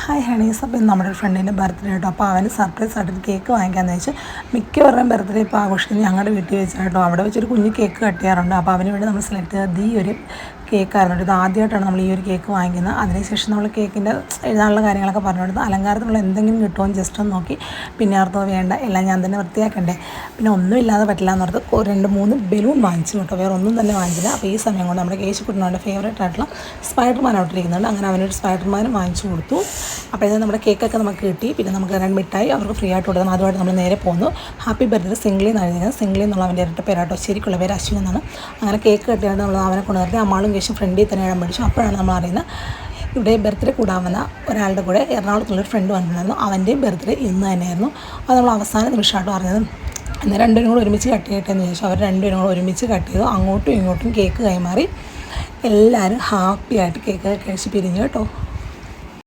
Hi Honey's, അപ്പോൾ ഇന്ന് നമ്മുടെ ഒരു ഫ്രണ്ടിൻ്റെ ബർത്ത്ഡേ കേട്ടോ. അപ്പോൾ അവന് സർപ്രൈസ് ആയിട്ടൊരു കേക്ക് വാങ്ങിക്കാമെന്ന് വെച്ച് മിക്കവരുടെയും ബർത്ത്ഡേ ഇപ്പോൾ ആഘോഷിക്കുന്നത് ഞങ്ങളുടെ വീട്ടിൽ വെച്ചാട്ടോ. അവിടെ വെച്ചൊരു കുഞ്ഞ് കേക്ക് കട്ട് ചെയ്യാറുണ്ട്. അപ്പോൾ അവന് വേണ്ടി നമ്മൾ സെലക്ട് ചെയ്തത് ഈ ഒരു കേക്കായിരുന്നു. ഇത് ആദ്യമായിട്ടാണ് നമ്മൾ ഈ ഒരു കേക്ക് വാങ്ങിക്കുന്നത്. അതിനുശേഷം നമ്മൾ കേക്കിൻ്റെ എഴുതാനുള്ള കാര്യങ്ങളൊക്കെ പറഞ്ഞു കൊടുത്ത് അലങ്കാരത്തിനുള്ള എന്തെങ്കിലും കിട്ടുമോ ജസ്റ്റ് ഒന്ന് നോക്കി, പിന്നെ ഓർത്തോ വേണ്ട എല്ലാം ഞാൻ തന്നെ വൃത്തിയാക്കണ്ടേ, പിന്നെ ഒന്നുമില്ലാതെ പറ്റില്ല എന്ന് ഓർത്ത് 2-3 ബലൂൺ വാങ്ങിച്ചു കേട്ടോ. വേറെ ഒന്നും തന്നെ വാങ്ങിച്ചില്ല. അപ്പോൾ ഈ സമയം കൊണ്ട് നമ്മുടെ കേശുക്കുട്ടനോട് ഫേവറേറ്റ് ആയിട്ടുള്ള സ്പൈഡർമാൻ ഔട്ടിരിക്കുന്നുണ്ട്. അങ്ങനെ അവനൊരു സ്പൈഡർമാനും വാങ്ങിച്ചു കൊടുത്തു. അപ്പോഴത്തേക്കും നമ്മുടെ കേക്കൊക്കെ നമുക്ക് കിട്ടി. പിന്നെ നമുക്ക് 2 മിഠായി അവർക്ക് ഫ്രീ ആയിട്ട് കൊടുക്കണം. അതുമായിട്ട് നമ്മൾ നേരെ പോകുന്നു. ഹാപ്പി ബർത്ത്ഡേ സിംഗ്ലി എന്ന് എഴുതിയത്. സിംഗ്ലി എന്നുള്ള അവൻ്റെ ഇരട്ട പേരാട്ടോ. ശരിക്കുള്ള പേര് അശ്വിൻ എന്നാണ്. അങ്ങനെ കേക്ക് കട്ടിയായിട്ട് നമ്മൾ അവനെ കൊണ്ടുവരുത്തി അമ്മാളും കേശും ഫ്രണ്ടിൽ തന്നെ ഇടാൻ പഠിച്ചു. അപ്പോഴാണ് നമ്മൾ അറിയുന്നത് ഇവിടെ ബർത്ത്ഡേ കൂടാവുന്ന ഒരാളുടെ കൂടെ എറണാകുളത്തുള്ളൊരു ഫ്രണ്ട് വന്നിട്ടുണ്ടായിരുന്നു. അവൻ്റെയും ബർത്ത്ഡേ ഇന്ന് തന്നെയായിരുന്നു. അത് നമ്മൾ അവസാന നിമിഷമായിട്ട് അറിഞ്ഞത്. എന്നാൽ രണ്ടുപേരും കൂടെ ഒരുമിച്ച് കട്ട് ചെയ്യട്ടെ എന്ന് ചോദിച്ചു. അവർ രണ്ടുപേരും കൂടെ ഒരുമിച്ച് കട്ട് ചെയ്തു. അങ്ങോട്ടും ഇങ്ങോട്ടും കേക്ക് കൈമാറി എല്ലാവരും ഹാപ്പി ആയിട്ട് കേക്ക് കഴിച്ച് പിരിഞ്ഞു കേട്ടോ.